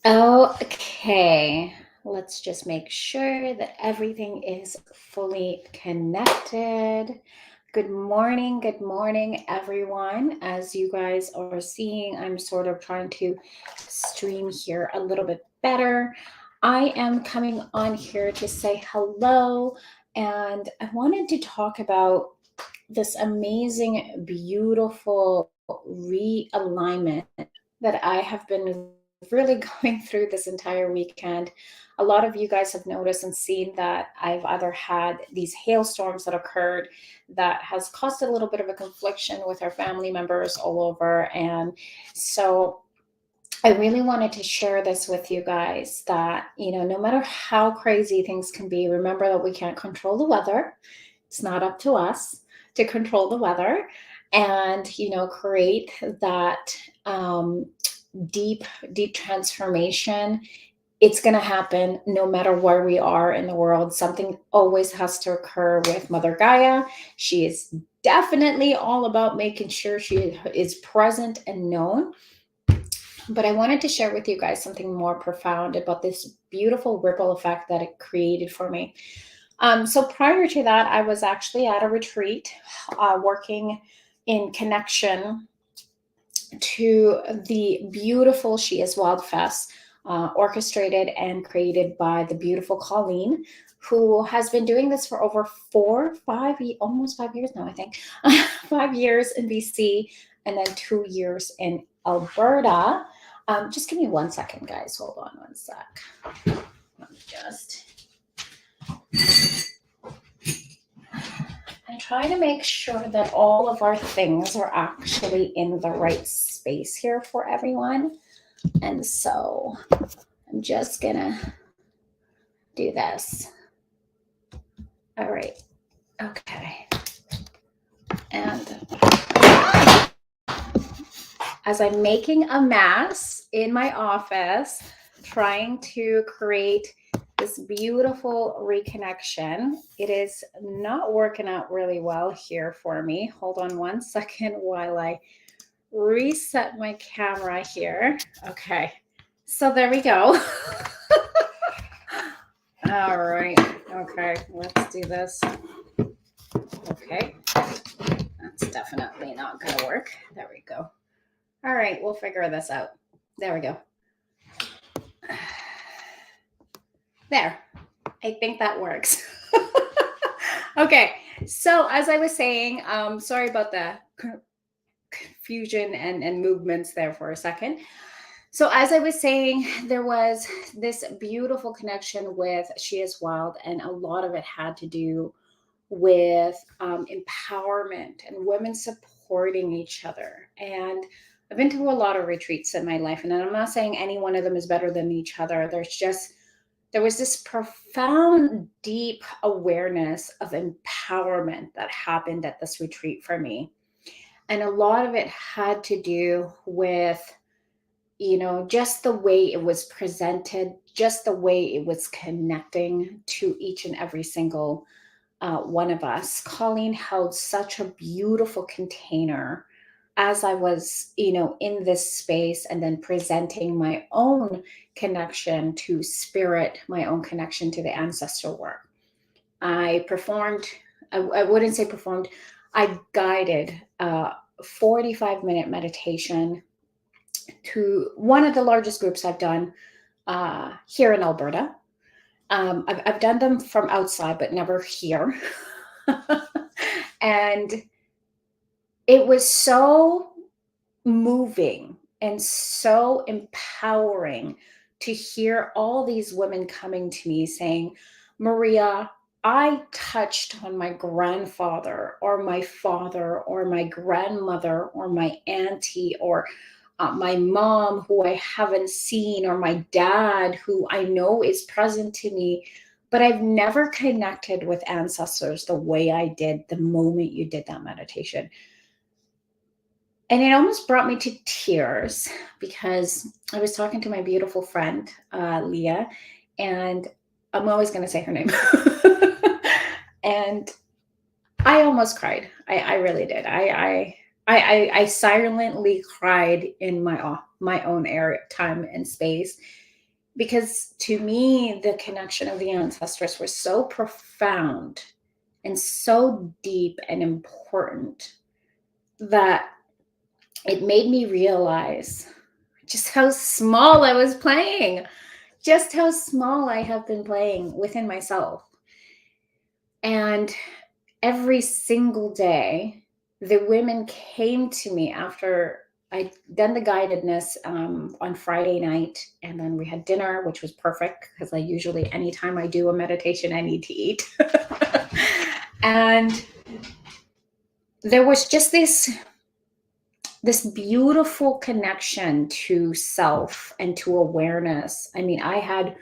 Okay, let's just make sure that everything is fully connected. Good morning, everyone. As you guys are seeing, I'm sort of trying to stream here a little bit better. I am coming on here to say hello, and I wanted to talk about this amazing, beautiful realignment that I have been really going through this entire weekend. A lot of you guys have noticed and seen that I've either had these hailstorms that occurred that has caused a little bit of a confliction with our family members all over. And so I really wanted to share this with you guys that, no matter how crazy things can be, remember that we can't control the weather. It's not up to us to control the weather and, create that deep, deep transformation. It's going to happen no matter where we are in the world. Something always has to occur with Mother Gaia. She is definitely all about making sure she is present and known. But I wanted to share with you guys something more profound about this beautiful ripple effect that it created for me. So prior to that, I was actually at a retreat, working in connection to the beautiful She Is Wild Fest, orchestrated and created by the beautiful Colleen, who has been doing this for over almost 5 years now, I think. 5 years in BC and then 2 years in Alberta. Just give me 1 second, guys. Hold on one sec. Let me just. I'm trying to make sure that all of our things are actually in the right space here for everyone. And so I'm just gonna do this. All right. Okay. And as I'm making a mess in my office, trying to create this beautiful reconnection, it is not working out really well here for me. Hold on 1 second while I reset my camera here. Okay. So there we go. All right. Okay. Let's do this. Okay. That's definitely not going to work. There we go. All right. We'll figure this out. There we go. There. I think that works. Okay. So as I was saying, sorry about the confusion and movements there for a second. So as I was saying, there was this beautiful connection with She Is Wild, and a lot of it had to do with empowerment and women supporting each other. And I've been to a lot of retreats in my life, and I'm not saying any one of them is better than each other. There was this profound, deep awareness of empowerment that happened at this retreat for me. And a lot of it had to do with, just the way it was presented, just the way it was connecting to each and every single one of us. Colleen held such a beautiful container as I was, in this space and then presenting my own connection to spirit, my own connection to the ancestral work. I performed, I wouldn't say performed, I guided a 45-minute meditation to one of the largest groups I've done here in Alberta. I've done them from outside, but never here. And it was so moving and so empowering to hear all these women coming to me saying, Maria, I touched on my grandfather or my father or my grandmother or my auntie or my mom who I haven't seen or my dad who I know is present to me, but I've never connected with ancestors the way I did the moment you did that meditation. And it almost brought me to tears because I was talking to my beautiful friend, Leah, and I'm always going to say her name. And I almost cried. I really did. I silently cried in my own area, time and space because to me, the connection of the ancestors was so profound and so deep and important that it made me realize just how small I was playing, just how small I have been playing within myself. And every single day, the women came to me after I'd done the guidedness on Friday night, and then we had dinner, which was perfect because I usually, anytime I do a meditation, I need to eat. And there was just this beautiful connection to self and to awareness. I mean, I had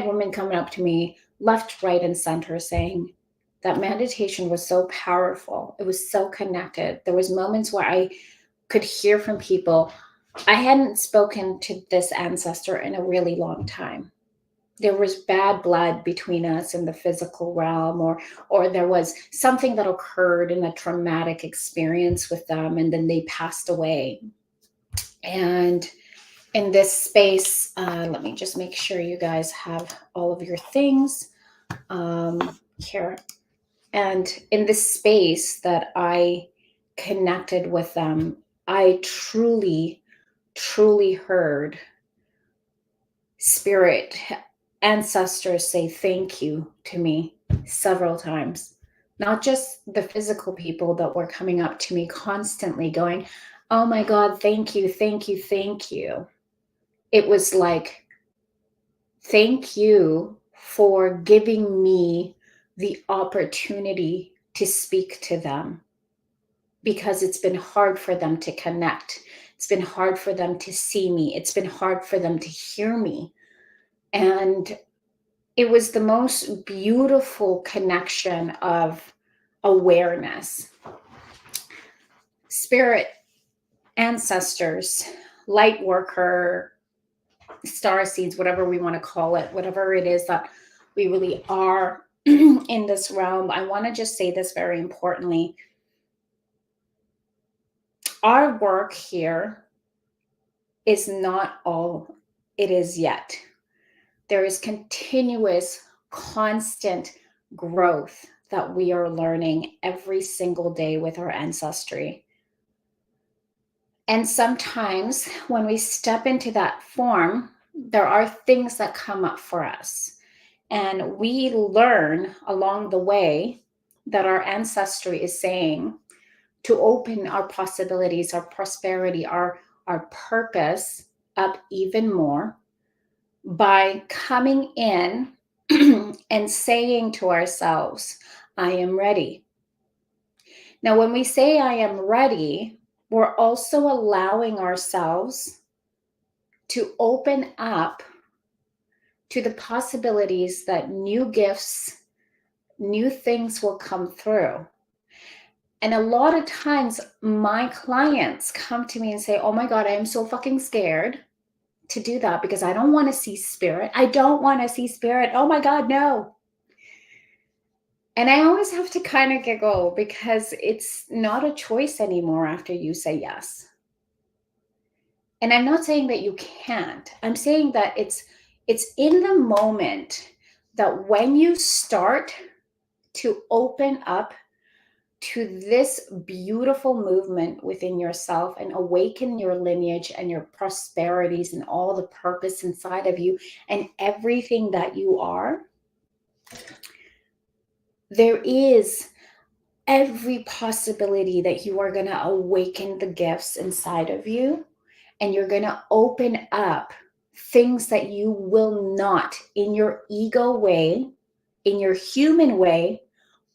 women coming up to me left, right, and center saying that meditation was so powerful. It was so connected. There was moments where I could hear from people. I hadn't spoken to this ancestor in a really long time. There was bad blood between us in the physical realm, or there was something that occurred in a traumatic experience with them, and then they passed away. And in this space, let me just make sure you guys have all of your things here. And in this space that I connected with them, I truly, truly heard spirit ancestors say thank you to me several times. Not just the physical people that were coming up to me constantly going, oh my God, thank you, thank you, thank you. It was like, thank you for giving me the opportunity to speak to them, because it's been hard for them to connect. It's been hard for them to see me. It's been hard for them to hear me. And it was the most beautiful connection of awareness. Spirit ancestors, light worker, star seeds, whatever we want to call it, whatever it is that we really are in this realm. I want to just say this very importantly. Our work here is not all it is yet. There is continuous, constant growth that we are learning every single day with our ancestry. And sometimes when we step into that form, there are things that come up for us. And we learn along the way that our ancestry is saying to open our possibilities, our prosperity, our purpose up even more by coming in and saying to ourselves, I am ready. Now, when we say I am ready, we're also allowing ourselves to open up to the possibilities that new gifts, new things will come through. And a lot of times my clients come to me and say, oh my God, I am so fucking scared to do that because I don't want to see spirit. I don't want to see spirit. Oh my God, no. And I always have to kind of giggle because it's not a choice anymore after you say yes. And I'm not saying that you can't. I'm saying that it's in the moment that when you start to open up to this beautiful movement within yourself and awaken your lineage and your prosperities and all the purpose inside of you and everything that you are, there is every possibility that you are going to awaken the gifts inside of you, and you're going to open up things that you will not, in your ego way, in your human way,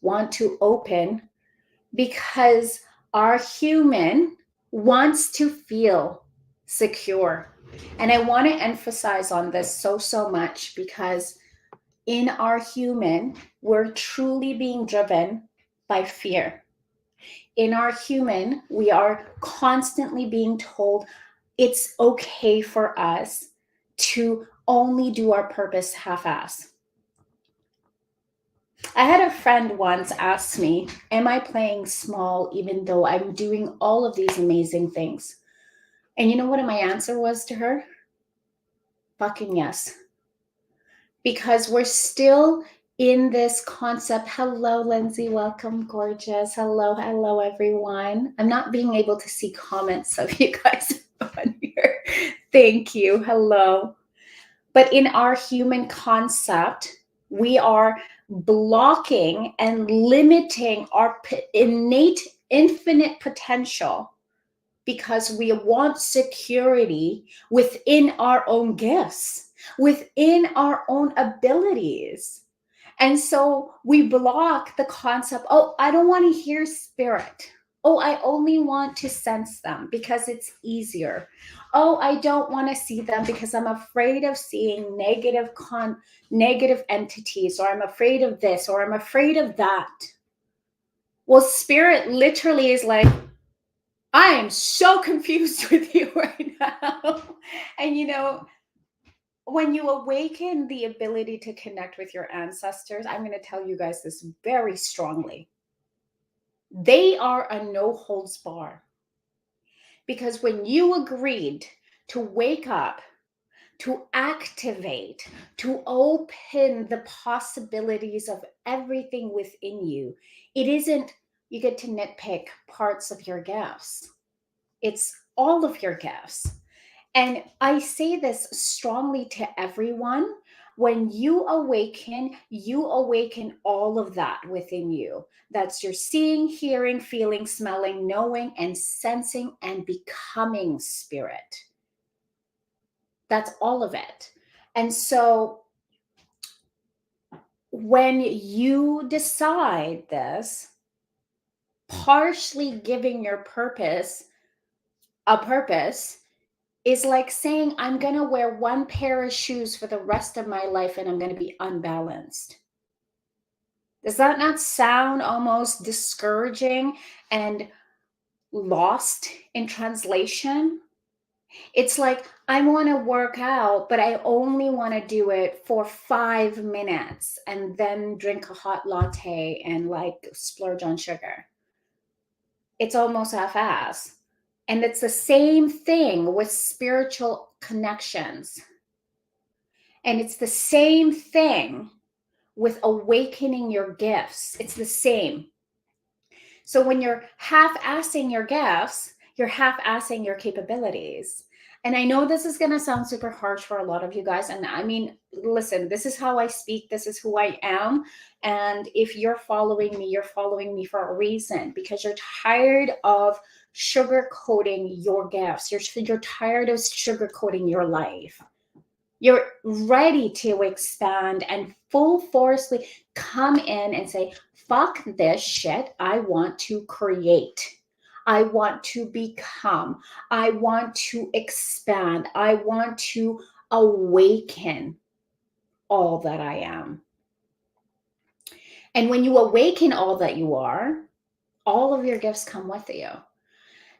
want to open, because our human wants to feel secure. And I want to emphasize on this so much, because in our human, we're truly being driven by fear. In our human, we are constantly being told it's okay for us to only do our purpose half-ass. I had a friend once ask me, am I playing small even though I'm doing all of these amazing things? And you know what my answer was to her? Fucking yes. because we're still in this concept. Hello, Lindsay. Welcome, gorgeous. Hello, everyone. I'm not being able to see comments of you guys on here. Thank you. Hello. But in our human concept, we are blocking and limiting our innate infinite potential because we want security within our own gifts, within our own abilities. And so we block the concept, oh, I don't want to hear spirit. Oh, I only want to sense them because it's easier. Oh, I don't want to see them because I'm afraid of seeing negative entities, or I'm afraid of this, or I'm afraid of that. Well, spirit literally is like, I am so confused with you right now. And when you awaken the ability to connect with your ancestors, I'm going to tell you guys this very strongly. They are a no holds bar. Because when you agreed to wake up, to activate, to open the possibilities of everything within you, it isn't you get to nitpick parts of your gifts. It's all of your gifts. And I say this strongly to everyone. When you awaken all of that within you. That's your seeing, hearing, feeling, smelling, knowing, and sensing and becoming spirit. That's all of it. And so when you decide this, partially giving your purpose a purpose is like saying, I'm going to wear one pair of shoes for the rest of my life and I'm going to be unbalanced. Does that not sound almost discouraging and lost in translation? It's like, I want to work out, but I only want to do it for 5 minutes and then drink a hot latte and like splurge on sugar. It's almost half-ass. And it's the same thing with spiritual connections. And it's the same thing with awakening your gifts. It's the same. So when you're half-assing your gifts, you're half-assing your capabilities. And I know this is going to sound super harsh for a lot of you guys. And I mean, listen, this is how I speak. This is who I am. And if you're following me for a reason, because you're tired of sugarcoating your gifts. You're tired of sugarcoating your life. You're ready to expand and full forcefully come in and say, fuck this shit. I want to create. I want to become. I want to expand. I want to awaken all that I am. And when you awaken all that you are, all of your gifts come with you.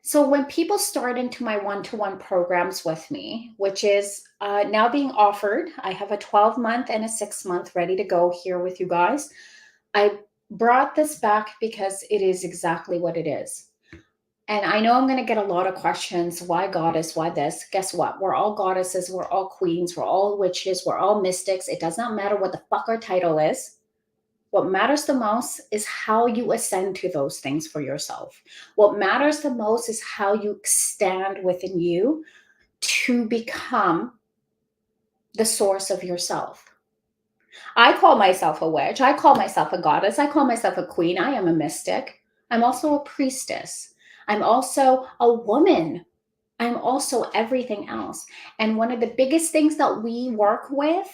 So when people start into my one-to-one programs with me, which is now being offered, I have a 12-month and a 6-month ready to go here with you guys. I brought this back because it is exactly what it is. And I know I'm going to get a lot of questions. Why goddess? Why this? Guess what? We're all goddesses. We're all queens. We're all witches. We're all mystics. It does not matter what the fuck our title is. What matters the most is how you ascend to those things for yourself. What matters the most is how you stand within you to become the source of yourself. I call myself a witch. I call myself a goddess. I call myself a queen. I am a mystic. I'm also a priestess. I'm also a woman. I'm also everything else. And one of the biggest things that we work with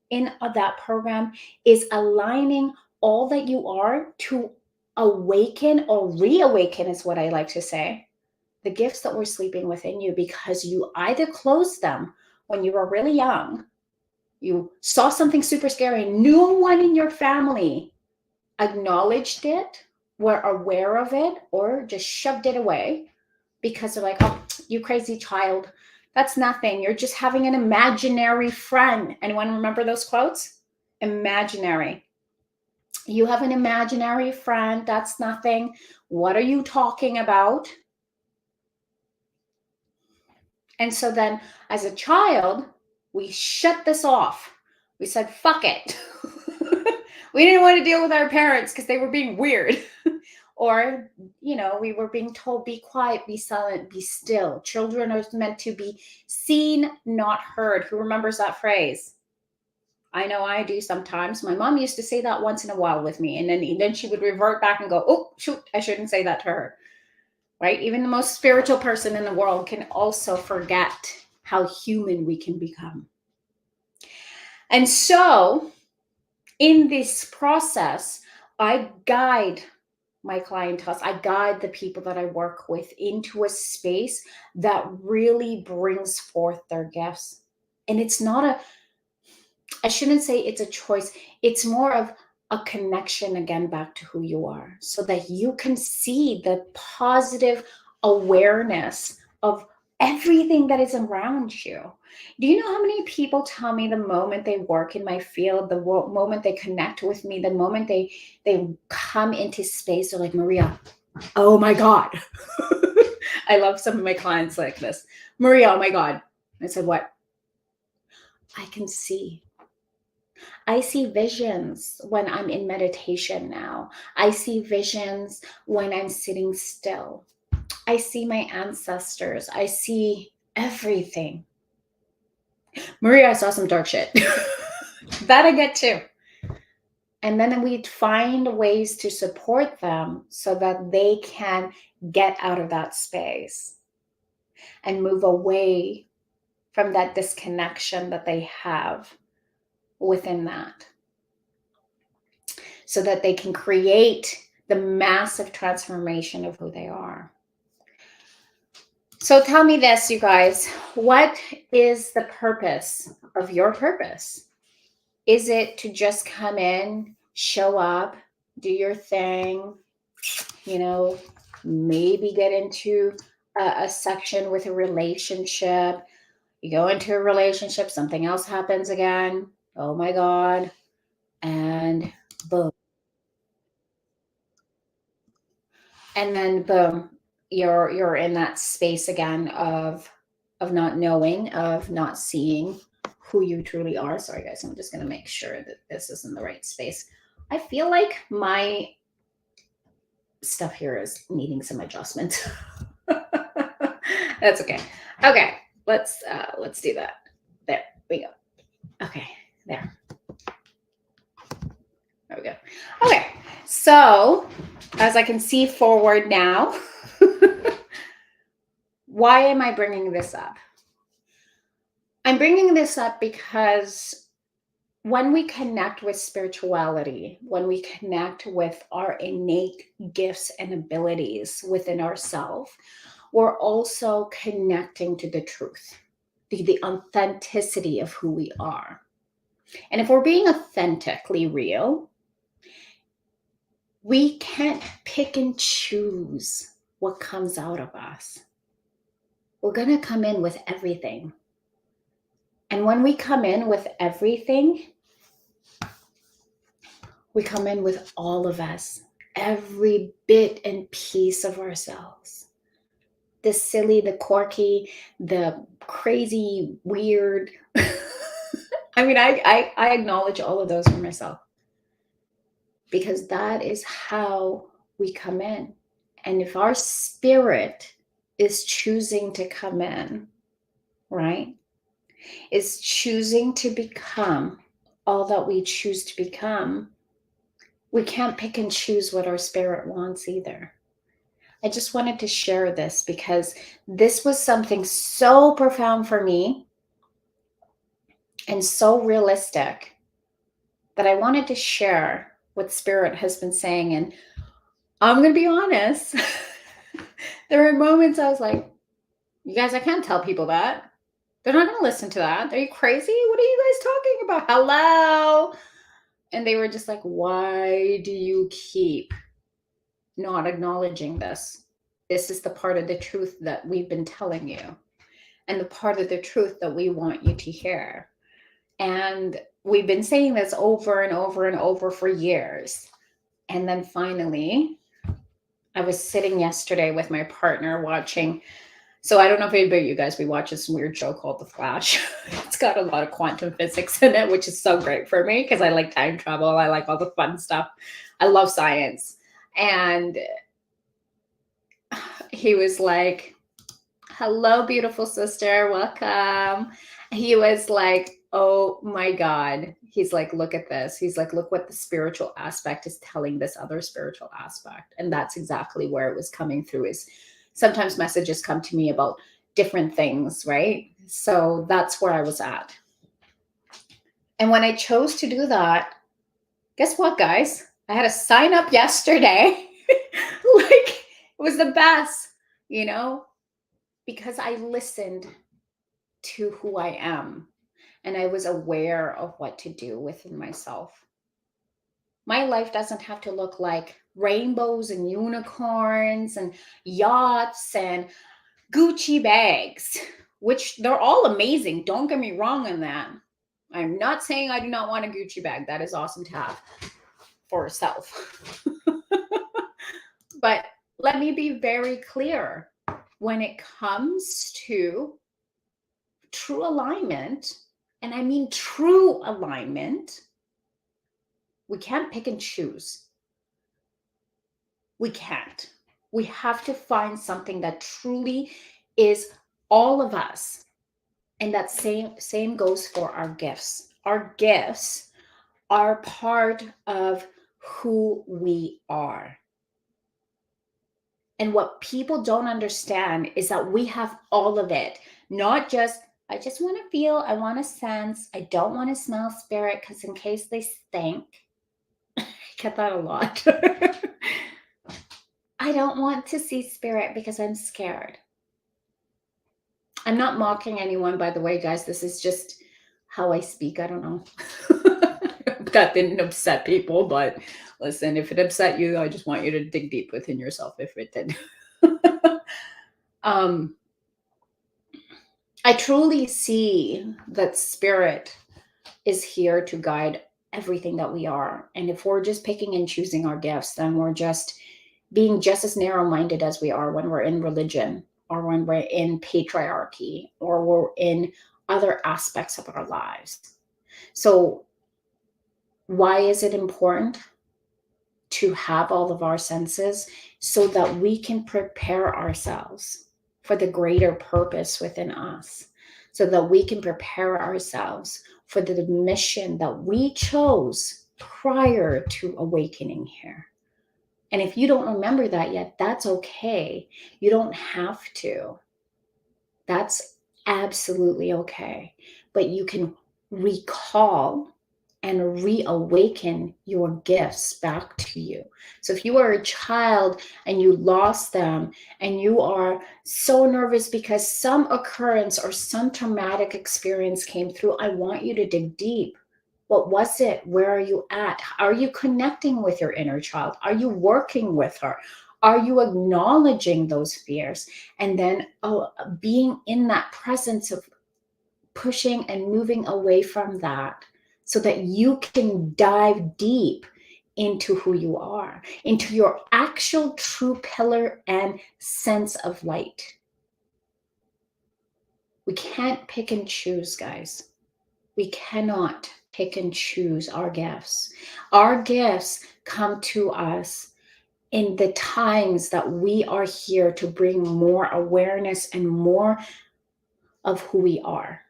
in that program is aligning all that you are to awaken or reawaken, is what I like to say, the gifts that were sleeping within you, because you either closed them when you were really young, you saw something super scary, no one in your family acknowledged it, were aware of it, or just shoved it away because they're like, oh, you crazy child. That's nothing. You're just having an imaginary friend. Anyone remember those quotes? Imaginary. You have an imaginary friend. That's nothing. What are you talking about? And so then as a child, we shut this off. We said, fuck it. We didn't want to deal with our parents because they were being weird. Or, we were being told, be quiet, be silent, be still. Children are meant to be seen, not heard. Who remembers that phrase? I know I do sometimes. My mom used to say that once in a while with me. And then she would revert back and go, oh, shoot, I shouldn't say that to her. Right? Even the most spiritual person in the world can also forget how human we can become. And so in this process, I guide my clientele, I guide the people that I work with into a space that really brings forth their gifts. And it's not I shouldn't say it's a choice. It's more of a connection again back to who you are so that you can see the positive awareness of everything that is around you. Do you know how many people tell me the moment they work in my field, the moment they connect with me, the moment they come into space, they're like, Maria, oh my God. I love some of my clients like this. Maria, oh my God. I said, what? I can see. I see visions when I'm in meditation now. I see visions when I'm sitting still. I see my ancestors. I see everything. Maria, I saw some dark shit. That I get too. And then we'd find ways to support them so that they can get out of that space and move away from that disconnection that they have within that, so that they can create the massive transformation of who they are. So tell me this, you guys, what is the purpose of your purpose? Is it to just come in, show up, do your thing, maybe get into a section with a relationship? You go into a relationship, something else happens again. Oh my God. And boom. And then boom, you're in that space again of not knowing, of not seeing who you truly are. Sorry guys, I'm just going to make sure that this is in the right space. I feel like my stuff here is needing some adjustment. That's okay. Okay, let's do that. There we go. Okay, there we go. Okay, so as I can see forward now, why am I bringing this up? I'm bringing this up because when we connect with spirituality, when we connect with our innate gifts and abilities within ourselves, we're also connecting to the truth, the authenticity of who we are. And if we're being authentically real, we can't pick and choose what comes out of us. We're going to come in with everything. And when we come in with everything, we come in with all of us, every bit and piece of ourselves. The silly, the quirky, the crazy, weird. I mean, I acknowledge all of those for myself, because that is how we come in. And if our spirit is choosing to come in, right, is choosing to become all that we choose to become, we can't pick and choose what our spirit wants either. I just wanted to share this because this was something so profound for me and so realistic that I wanted to share what Spirit has been saying. And I'm going to be honest, there were moments I was like, you guys, I can't tell people that. They're not going to listen to that. Are you crazy? What are you guys talking about? Hello? And they were just like, why do you keep not acknowledging this? This is the part of the truth that we've been telling you, and the part of the truth that we want you to hear. And we've been saying this over and over and over for years. And then finally, I was sitting yesterday with my partner watching. So I don't know if anybody, you guys, we watch this weird show called The Flash. It's got a lot of quantum physics in it, which is so great for me because I like time travel. I like all the fun stuff. I love science. And he was like, hello, beautiful sister, welcome. He was like, oh my God. He's like, look at this. He's like, look what the spiritual aspect is telling this other spiritual aspect. And that's exactly where it was coming through. Is sometimes messages come to me about different things, right? So that's where I was at. And when I chose to do that, guess what, guys? I had to sign up yesterday. Like, it was the best, you know, because I listened to who I am and I was aware of what to do within myself. My life doesn't have to look like rainbows and unicorns and yachts and Gucci bags, which they're all amazing. Don't get me wrong on that. I'm not saying I do not want a Gucci bag. That is awesome to have for yourself. But let me be very clear. When it comes to true alignment, and I mean true alignment, we can't pick and choose. We can't. We have to find something that truly is all of us. And that same goes for our gifts. Our gifts are part of who we are. And what people don't understand is that we have all of it, not just, I just want to feel, I want to sense, I don't want to smell spirit because in case they stink. I get that a lot. I don't want to see spirit because I'm scared. I'm not mocking anyone, by the way, guys. This is just how I speak. I don't know. That didn't upset people, but listen, if it upset you, I just want you to dig deep within yourself if it did. I truly see that spirit is here to guide everything that we are. And if we're just picking and choosing our gifts, then we're just being just as narrow-minded as we are when we're in religion or when we're in patriarchy or we're in other aspects of our lives. So why is it important to have all of our senses? So that we can prepare ourselves for the greater purpose within us, so that we can prepare ourselves for the mission that we chose prior to awakening here. And if you don't remember that yet, that's okay. You don't have to. That's absolutely okay. But you can recall and reawaken your gifts back to you. So if you are a child and you lost them and you are so nervous because some occurrence or some traumatic experience came through, I want you to dig deep. What was it? Where are you at? Are you connecting with your inner child? Are you working with her? Are you acknowledging those fears? And then being in that presence of pushing and moving away from that so that you can dive deep into who you are, into your actual true pillar and sense of light. We can't pick and choose, guys. We cannot pick and choose our gifts. Our gifts come to us in the times that we are here to bring more awareness and more of who we are.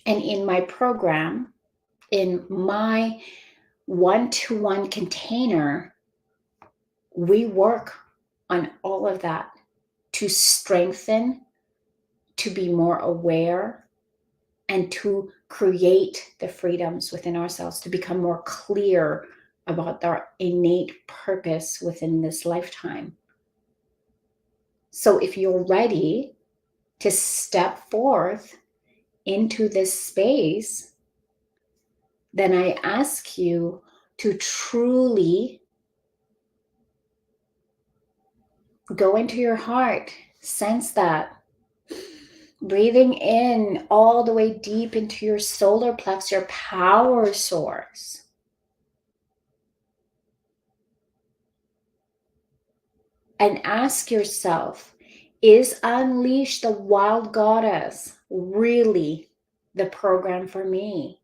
And in my program, in my one-to-one container, we work on all of that to strengthen, to be more aware, and to create the freedoms within ourselves, to become more clear about our innate purpose within this lifetime. So if you're ready to step forth into this space, then I ask you to truly go into your heart, sense that. Breathing in all the way deep into your solar plexus, your power source. And ask yourself, Is Unleash the Wild Goddess really the program for me?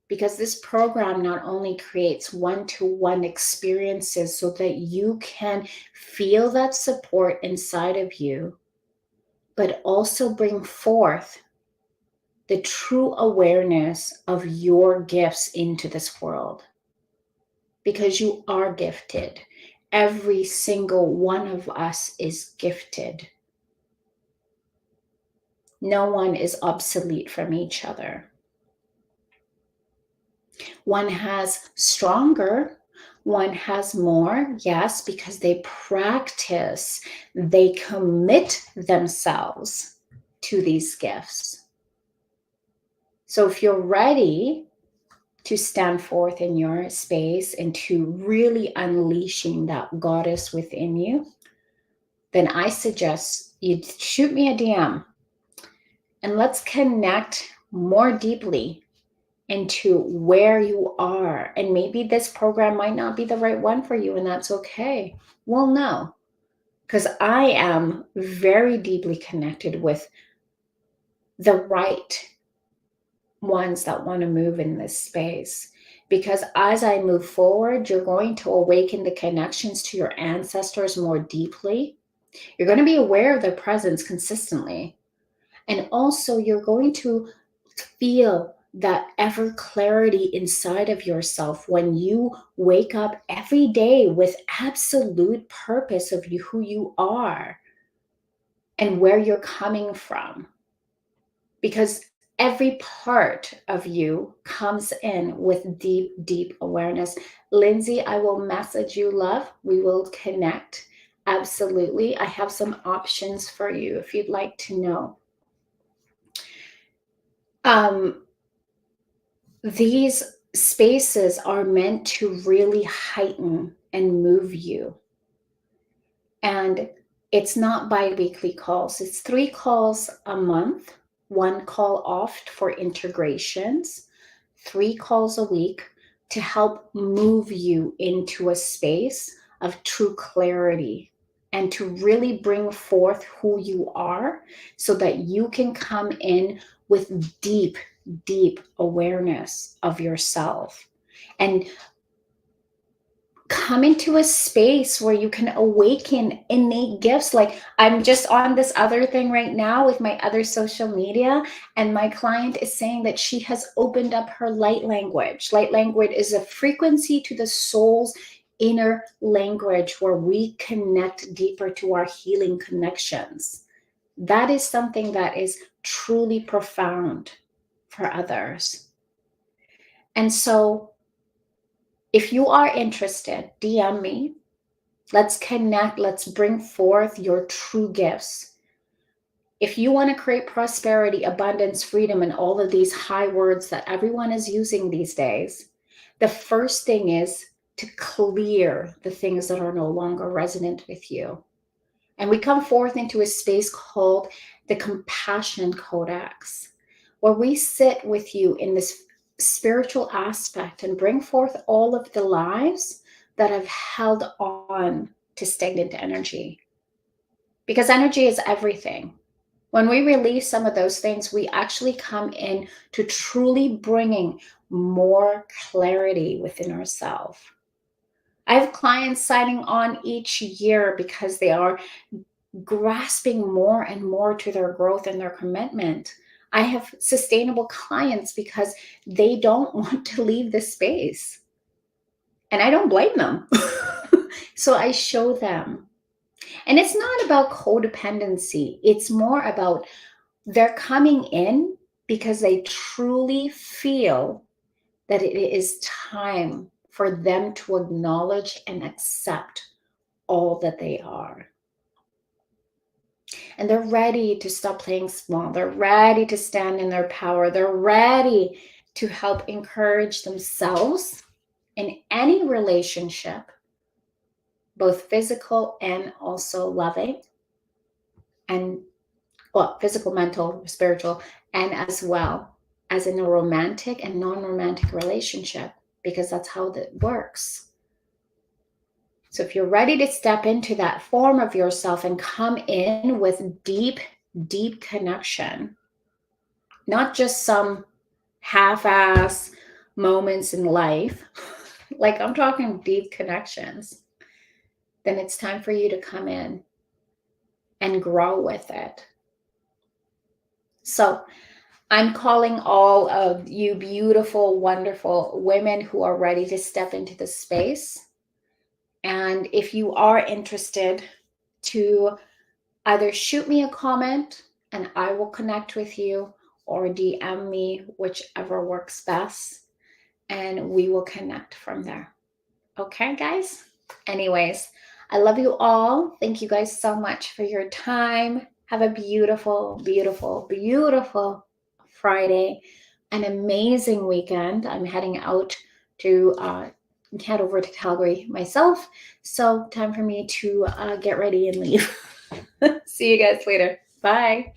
Because this program not only creates one-to-one experiences so that you can feel that support inside of you, but also bring forth the true awareness of your gifts into this world. Because you are gifted. Every single one of us is gifted. No one is obsolete from each other. One has stronger, one has more, yes, because they practice, they commit themselves to these gifts. So if you're ready to stand forth in your space and to really unleashing that goddess within you, then I suggest you shoot me a DM and let's connect more deeply into where you are. And maybe this program might not be the right one for you, and that's okay. We'll know, because I am very deeply connected with the right ones that want to move in this space. Because as I move forward, you're going to awaken the connections to your ancestors more deeply. You're going to be aware of their presence consistently. And also, you're going to feel that ever clarity inside of yourself when you wake up every day with absolute purpose of you, who you are and where you're coming from. Because every part of you comes in with deep, deep awareness. Lindsay, I will message you, love. We will connect. Absolutely. I have some options for you if you'd like to know. These spaces are meant to really heighten and move you. And it's not bi-weekly calls. It's 3 calls a month, 1 call off for integrations, 3 calls a week to help move you into a space of true clarity and to really bring forth who you are so that you can come in with deep, deep awareness of yourself and come into a space where you can awaken innate gifts. Like, I'm just on this other thing right now with my other social media, and my client is saying that she has opened up her light language. Light language is a frequency to the soul's inner language where we connect deeper to our healing connections. That is something that is truly profound for others. And so if you are interested, DM me. Let's connect. Let's bring forth your true gifts. If you want to create prosperity, abundance, freedom, and all of these high words that everyone is using these days, the first thing is to clear the things that are no longer resonant with you. And we come forth into a space called the Compassion Codex, where we sit with you in this spiritual aspect and bring forth all of the lives that have held on to stagnant energy. Because energy is everything. When we release some of those things, we actually come in to truly bringing more clarity within ourselves. I have clients signing on each year because they are grasping more and more to their growth and their commitment. I have sustainable clients because they don't want to leave this space. And I don't blame them. So I show them. And it's not about codependency. It's more about they're coming in because they truly feel that it is time for them to acknowledge and accept all that they are. And they're ready to stop playing small. They're ready to stand in their power. They're ready to help encourage themselves in any relationship, both physical and also loving, and well, physical, mental, spiritual, and as well as in a romantic and non-romantic relationship, because that's how that works. So if you're ready to step into that form of yourself and come in with deep, deep connection, not just some half-ass moments in life, like I'm talking deep connections, then it's time for you to come in and grow with it. So I'm calling all of you beautiful, wonderful women who are ready to step into the space. And if you are interested, to either shoot me a comment and I will connect with you, or DM me, whichever works best, and we will connect from there. Okay, guys? Anyways, I love you all. Thank you guys so much for your time. Have a beautiful, beautiful, beautiful Friday, an amazing weekend. I'm heading out to head over to Calgary myself. So time for me to get ready and leave. See you guys later. Bye.